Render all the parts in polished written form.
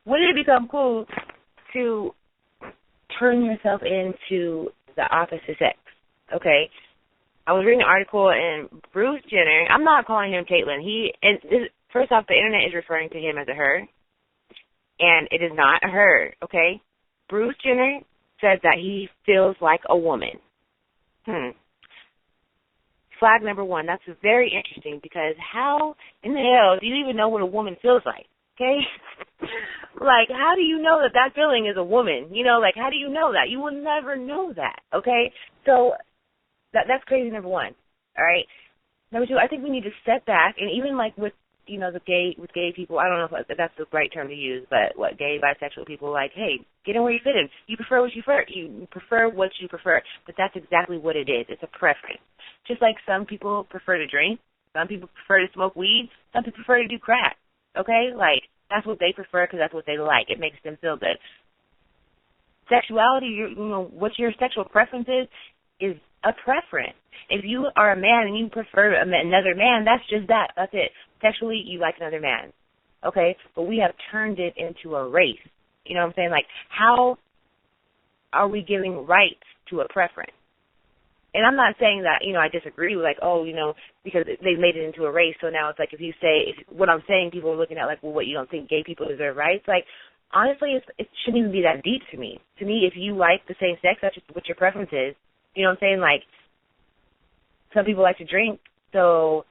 when did it become cool to turn yourself into the opposite sex? Okay, I was reading an article, and Bruce Jenner, I'm not calling him Caitlyn. First off, the internet is referring to him as a her, and it is not a her, okay? Bruce Jenner says that he feels like a woman. Flag number one, that's very interesting, because how in the hell do you even know what a woman feels like, okay? Like, how do you know that that feeling is a woman? You know, like, how do you know that? You will never know that, okay? So that's crazy, number one, all right? Number two, I think we need to step back, and even, like, with gay people, I don't know if that's the right term to use, but gay, bisexual people, like, hey, get in where you fit in. You prefer what you prefer. You prefer what you prefer, but that's exactly what it is. It's a preference. Just like some people prefer to drink, some people prefer to smoke weed, some people prefer to do crack, okay? Like, that's what they prefer because that's what they like. It makes them feel good. Sexuality, what your sexual preference is a preference. If you are a man and you prefer another man, that's just that. That's it. Sexually, you like another man, okay? But we have turned it into a race. You know what I'm saying? Like, how are we giving rights to a preference? And I'm not saying that, I disagree with, like, because they've made it into a race, so now it's like what I'm saying, people are looking at, like, well, what, you don't think gay people deserve rights? Like, honestly, it shouldn't even be that deep to me. To me, if you like the same sex, that's just what your preference is. You know what I'm saying? Like, some people like to drink, so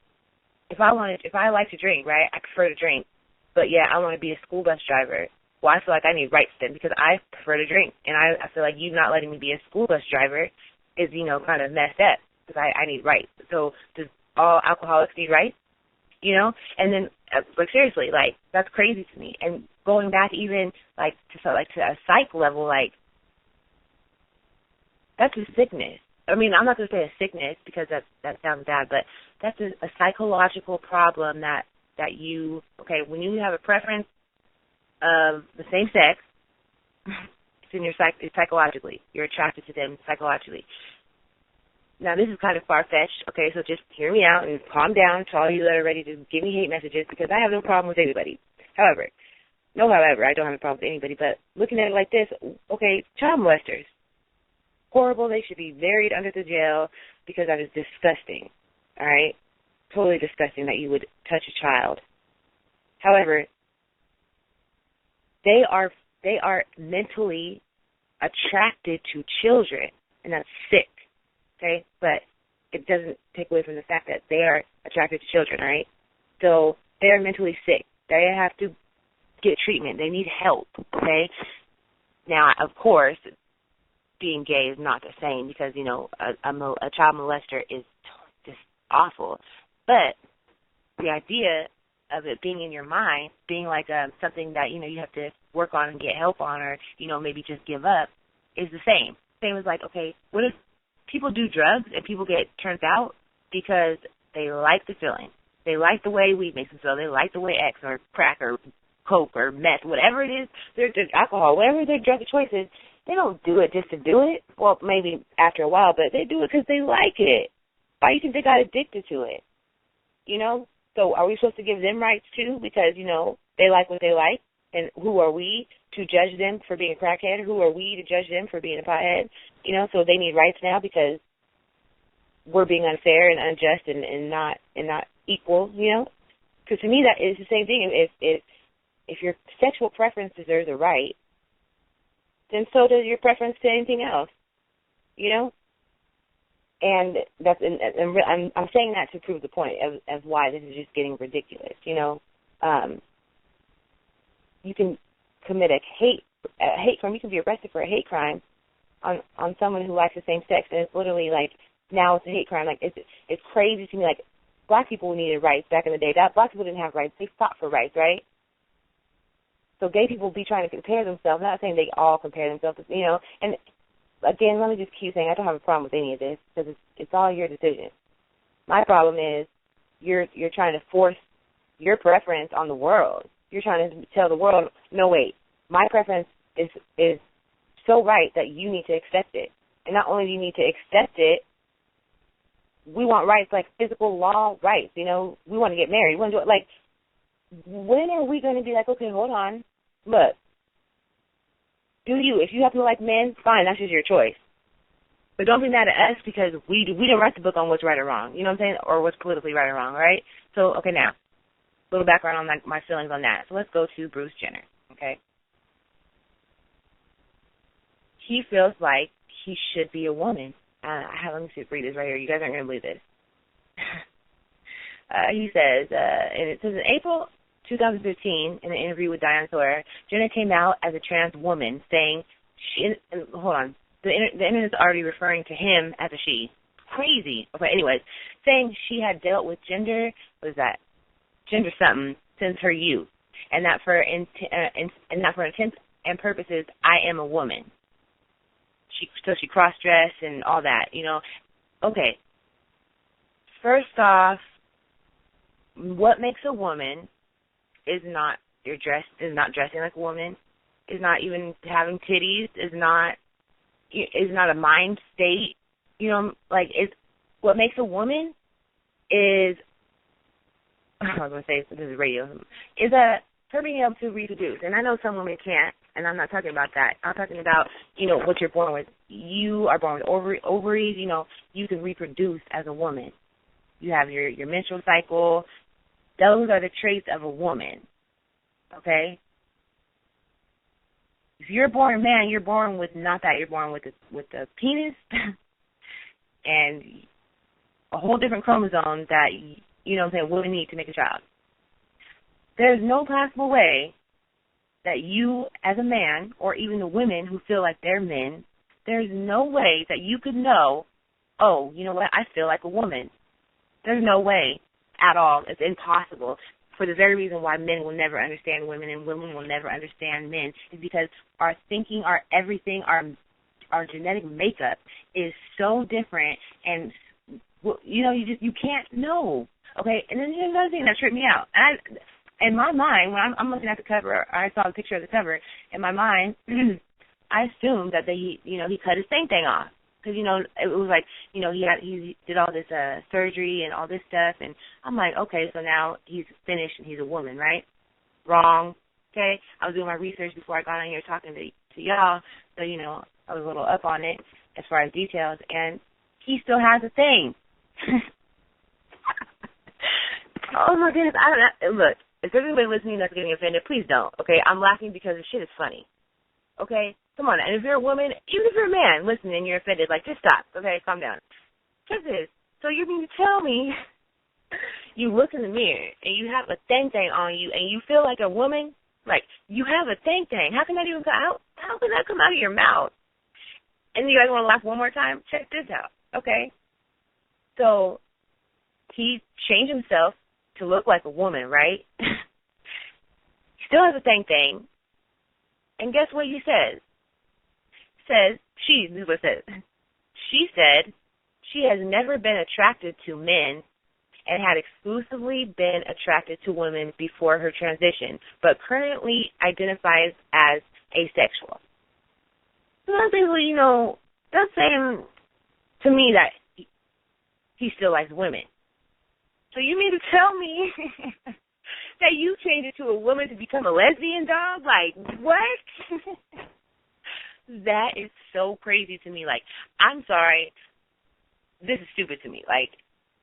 if I like to drink, right, I prefer to drink, but yeah, I want to be a school bus driver. Well, I feel like I need rights then because I prefer to drink, and I feel like you not letting me be a school bus driver is, kind of messed up because I need rights. So does all alcoholics need rights? And then, like, seriously, like, that's crazy to me. And going back even, like, to a psych level, like, that's a sickness. I mean, I'm not going to say a sickness because that sounds bad, but that's a psychological problem that you, okay, when you have a preference of the same sex, it's in it's psychologically. You're attracted to them psychologically. Now, this is kind of far-fetched, okay, so just hear me out and calm down to all you that are ready to give me hate messages because I have no problem with anybody. However, I don't have a problem with anybody, but looking at it like this, okay, child molesters. Horrible. They should be buried under the jail because that is disgusting, all right? Totally disgusting that you would touch a child. However, they are mentally attracted to children, and that's sick, okay? But it doesn't take away from the fact that they are attracted to children, all right? So they are mentally sick. They have to get treatment. They need help, okay? Now, of course, being gay is not the same because, a child molester is just awful. But the idea of it being in your mind, being like something that, you have to work on and get help on or, maybe just give up is the same. Same as like, okay, what if people do drugs and people get turned out because they like the feeling? They like the way weed makes them feel. They like the way X or crack or coke or meth, whatever it is, their alcohol, whatever their drug of choice is, they don't do it just to do it. Well, maybe after a while, but they do it because they like it. Why do you think they got addicted to it? So are we supposed to give them rights too because, they like what they like? And who are we to judge them for being a crackhead? Who are we to judge them for being a pothead? So they need rights now because we're being unfair and unjust and not equal, Because to me that is the same thing. If your sexual preference deserves a right, then so does your preference to anything else, And that's I'm saying that to prove the point of why this is just getting ridiculous. You can commit a hate crime. You can be arrested for a hate crime on someone who likes the same sex, and it's literally like now it's a hate crime. Like it's crazy to me. Like black people needed rights back in the day. Black people didn't have rights. They fought for rights, right? So gay people be trying to compare themselves. I'm not saying they all compare themselves, And again, let me just keep saying I don't have a problem with any of this because it's all your decision. My problem is you're trying to force your preference on the world. You're trying to tell the world, no, wait, my preference is so right that you need to accept it. And not only do you need to accept it, we want rights like physical law rights. We want to get married. We want to do it like. When are we going to be like, okay, hold on, look, Do you. If you have to like men, fine, that's just your choice. But don't be mad at us because we didn't write the book on what's right or wrong. You know what I'm saying? Or what's politically right or wrong, all right? So, okay, now, a little background on my feelings on that. So let's go to Bruce Jenner, okay? He feels like he should be a woman. Let me read this right here. You guys aren't going to believe this. He says, and it says in April 2015, in an interview with Diane Sawyer, Jenner came out as a trans woman, saying, hold on, the internet's already referring to him as a she. Crazy. Okay, anyways, saying she had dealt with gender something since her youth, and that for intents and purposes, I am a woman. So she cross-dressed and all that, you know. Okay. First off, what makes a woman is not dressing like a woman, is not even having titties, is not a mind state, you know, like what makes a woman is I was going to say this is radio, is her being able to reproduce. And I know some women can't, and I'm not talking about that. I'm talking about, you know, what you're born with. You are born with ovaries, you know, you can reproduce as a woman. You have your menstrual cycle. Those are the traits of a woman, okay? If you're born a man, you're born with not that. You're born with a penis and a whole different chromosome that, you know what I'm saying, women need to make a child. There's no possible way that you as a man, or even the women who feel like they're men, there's no way that you could know, oh, you know what, I feel like a woman. There's no way at all. It's impossible. For the very reason why men will never understand women and women will never understand men is because our thinking, our everything, our genetic makeup is so different, and you know, you can't know. Okay, and then here's another thing that tripped me out. In my mind, when I'm looking at the cover, I saw the picture of the cover. In my mind, I assumed that he cut his thing off. Because, you know, it was like, you know, he did all this surgery and all this stuff, and I'm like, okay, so now he's finished and he's a woman, right? Wrong. Okay? I was doing my research before I got on here talking to y'all, so, you know, I was a little up on it as far as details, and he still has a thing. Oh, my goodness. Look, if there's anybody listening that's getting offended, please don't, okay? I'm laughing because the shit is funny. Okay? Come on. And if you're a woman, even if you're a man listening and you're offended, like, just stop. Okay? Calm down. Check this. So you're going to tell me you look in the mirror and you have a thing on you and you feel like a woman? Like, you have a thing. How can that even come out? How can that come out of your mouth? And you guys want to laugh one more time? Check this out. Okay? So he changed himself to look like a woman, right? Still has a thing. And guess what he says? This is what it says. She said she has never been attracted to men and had exclusively been attracted to women before her transition, but currently identifies as asexual. So that's basically, you know, that's saying to me that he still likes women. So you mean to tell me that you changed it to a woman to become a lesbian, dog? Like, what? That is so crazy to me. Like, I'm sorry. This is stupid to me. Like,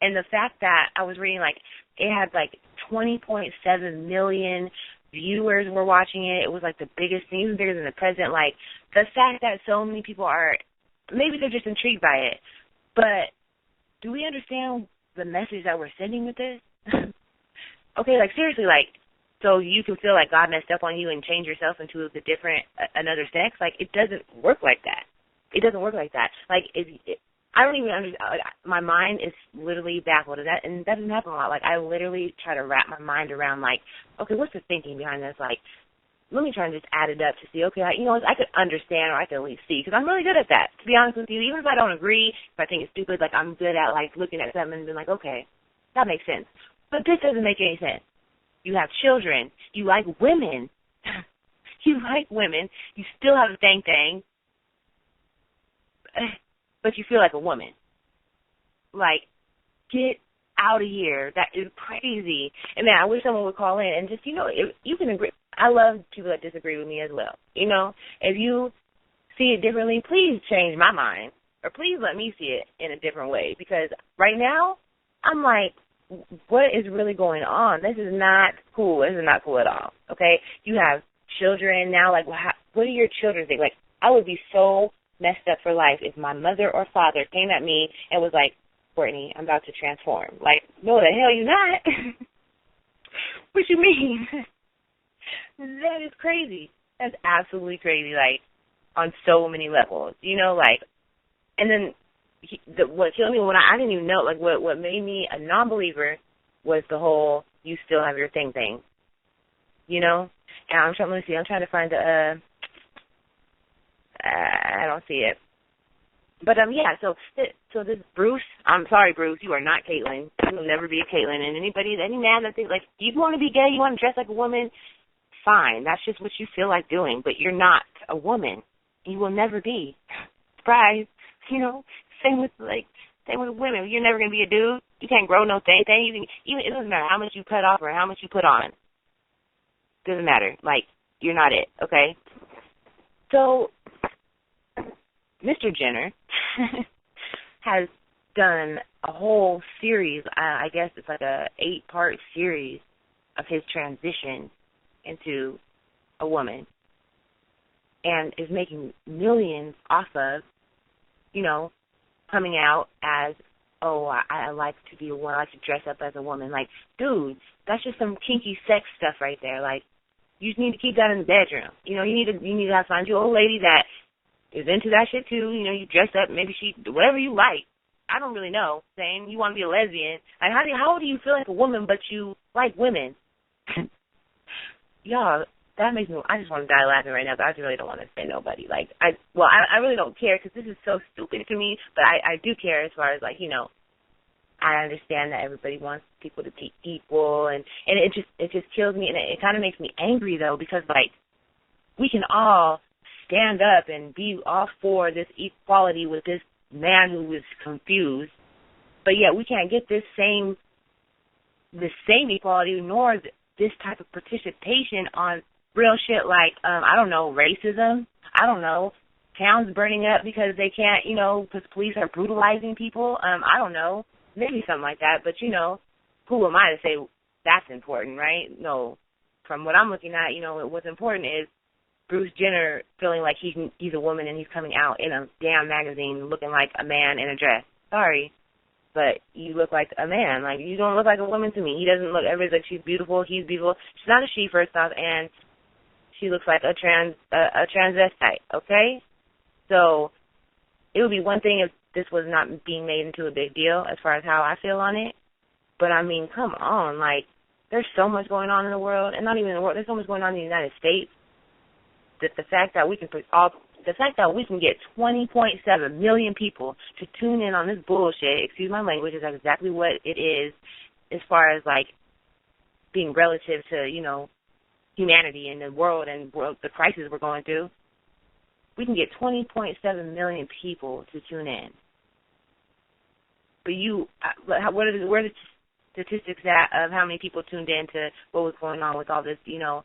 and the fact that I was reading, like, it had, like, 20.7 million viewers were watching it. It was, like, the biggest thing, even bigger than the president. Like, the fact that so many people are, maybe they're just intrigued by it. But do we understand the message that we're sending with this? Okay, like, seriously, like, so you can feel like God messed up on you and change yourself into another sex? Like, it doesn't work like that. It doesn't work like that. Like, I don't even understand. My mind is literally baffled at that, and that doesn't happen a lot. Like, I literally try to wrap my mind around, like, okay, what's the thinking behind this? Like, let me try and just add it up to see, okay, you know, I could understand or I could at least see, because I'm really good at that, to be honest with you. Even if I don't agree, if I think it's stupid, like, I'm good at, like, looking at something and being like, okay, that makes sense. But this doesn't make any sense. You have children. You like women. You like women. You still have a thing. But you feel like a woman. Like, get out of here. That is crazy. And man, I wish someone would call in and just, you know, if you can agree. I love people that disagree with me as well. You know, if you see it differently, please change my mind, or please let me see it in a different way, because right now I'm like, what is really going on? This is not cool. This is not cool at all, okay? You have children now. Like, what do your children think? Like, I would be so messed up for life if my mother or father came at me and was like, Courtney, I'm about to transform. Like, no, the hell you not. What you mean? That is crazy. That's absolutely crazy, like, on so many levels. You know, like, and then what killed me when I didn't even know, like, what made me a non-believer was the whole you still have your thing. You know? And I'm trying to find the, I don't see it. But, yeah, so this Bruce, I'm sorry, Bruce, you are not Caitlyn. You will never be a Caitlyn. And any man that thinks, like, you want to be gay, you want to dress like a woman, fine. That's just what you feel like doing. But you're not a woman. You will never be. Surprise. You know? Same with women. You're never going to be a dude. You can't grow no thing. It doesn't matter how much you cut off or how much you put on. Doesn't matter. Like, you're not it, okay? So, Mr. Jenner has done a whole series, I guess it's like a 8-part series of his transition into a woman, and is making millions off of, you know, coming out as, oh, I like to be a woman, I like to dress up as a woman. Like, dude, that's just some kinky sex stuff right there. Like, you just need to keep that in the bedroom. You know, you need to find you an old lady that is into that shit too. You know, you dress up, maybe whatever you like. I don't really know. Saying you want to be a lesbian. Like, how do you feel like a woman but you like women? Y'all, that makes me, I just want to die laughing right now, but I really don't want to offend nobody. Like, I really don't care, because this is so stupid to me, but I do care as far as, like, you know, I understand that everybody wants people to be equal, and it just kills me, and it kind of makes me angry, though, because, like, we can all stand up and be all for this equality with this man who is confused, but yet we can't get this same equality, nor this type of participation on real shit like, I don't know, racism, I don't know, towns burning up because they can't, you know, because police are brutalizing people, I don't know, maybe something like that, but, you know, who am I to say that's important, right? No, from what I'm looking at, you know, what's important is Bruce Jenner feeling like he's a woman and he's coming out in a damn magazine looking like a man in a dress. Sorry, but you look like a man. Like, you don't look like a woman to me. He doesn't look, everybody's like, she's beautiful, he's beautiful. She's not a she, first off, and she looks like a transvestite, okay? So it would be one thing if this was not being made into a big deal as far as how I feel on it. But, I mean, come on. Like, there's so much going on in the world, and not even in the world. There's so much going on in the United States. That the fact that we can get 20.7 million people to tune in on this bullshit, excuse my language, is exactly what it is as far as, like, being relative to, you know, humanity and the world and the crisis we're going through. We can get 20.7 million people to tune in. But where are the statistics of how many people tuned in to what was going on with all this, you know,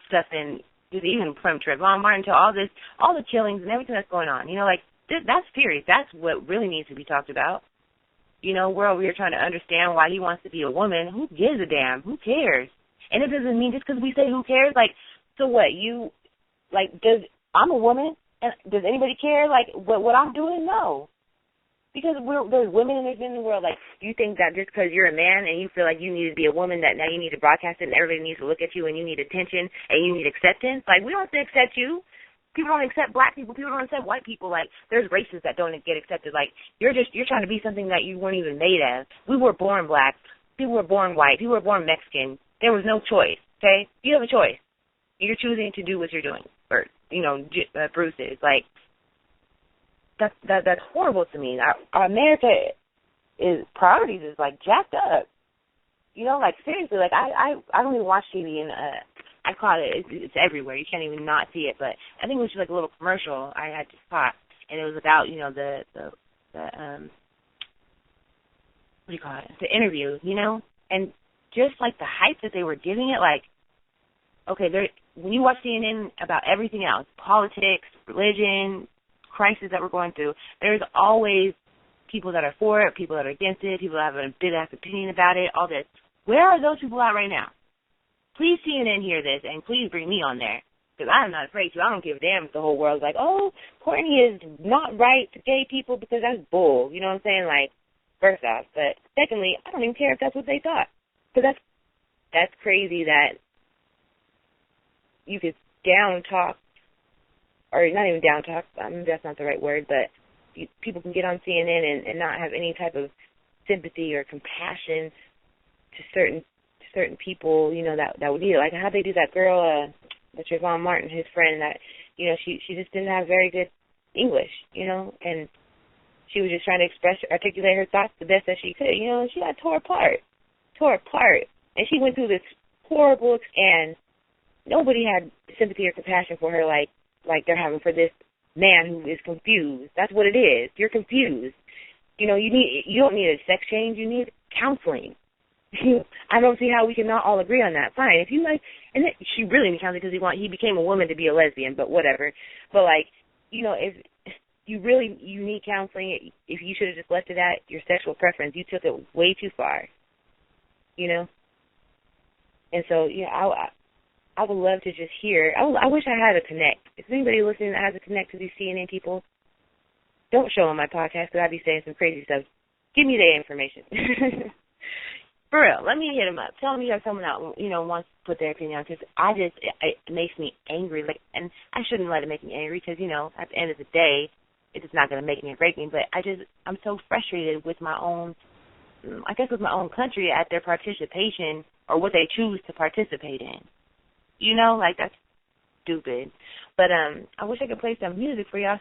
stuff, and even from Trayvon Martin to all the killings and everything that's going on. You know, like, that's serious. That's what really needs to be talked about. You know, we're over here trying to understand why he wants to be a woman. Who gives a damn? Who cares? And it doesn't mean just because we say who cares, like, so what? I'm a woman, and does anybody care, like, what I'm doing? No. Because there's women and there's men in the world. Like, you think that just because you're a man and you feel like you need to be a woman, that now you need to broadcast it and everybody needs to look at you and you need attention and you need acceptance? Like, we don't have to accept you. People don't accept black people. People don't accept white people. Like, there's races that don't get accepted. Like, you're trying to be something that you weren't even made as. We were born black. People were born white. People were born Mexican. There was no choice, okay? You have a choice. You're choosing to do what you're doing. Or, you know, Bruce is. Like, that's horrible to me. Our America priorities is, like, jacked up. You know, like, seriously, like, I don't even watch TV, and I caught it. It's everywhere. You can't even not see it. But I think it was just like a little commercial I had just caught, and it was about, you know, the what do you call it? The interview, you know, and just like the hype that they were giving it, like, okay, when you watch CNN about everything else, politics, religion, crisis that we're going through, there's always people that are for it, people that are against it, people that have a big-ass opinion about it, all this. Where are those people at right now? Please CNN hear this, and please bring me on there, because I'm not afraid to. I don't give a damn if the whole world's like, oh, Courtney is not right to gay people because that's bull. You know what I'm saying? Like, first off. But secondly, I don't even care if that's what they thought, because that's crazy that you could down talk, or not even down talk, that's not the right word, but people can get on CNN and not have any type of sympathy or compassion to certain people, you know, that would need it. Like how they do that girl, that Trayvon Martin, his friend, that, you know, she just didn't have very good English, you know, and she was just trying to articulate her thoughts the best that she could, you know, and she got tore apart. And she went through this horrible, and nobody had sympathy or compassion for her like they're having for this man who is confused. That's what it is. You're confused. You know, you don't need a sex change. You need counseling. I don't see how we can not all agree on that. Fine. If you like, and then she really needs counseling because he became a woman to be a lesbian, but whatever. But like, you know, if you need counseling, if you should have just left it at your sexual preference, you took it way too far. You know? And so, yeah, I would love to just hear. I wish I had a connect. If anybody listening that has a connect to these CNN people, don't show on my podcast because I'd be saying some crazy stuff. Give me their information. For real, let me hit them up. Tell them you have someone that, you know, wants to put their opinion on, because it makes me angry. Like, and I shouldn't let it make me angry because, you know, at the end of the day, it's not going to make me or break me. But I'm so frustrated with my own, I guess with my own country at their participation or what they choose to participate in. You know, like, that's stupid. But I wish I could play some music for y'all.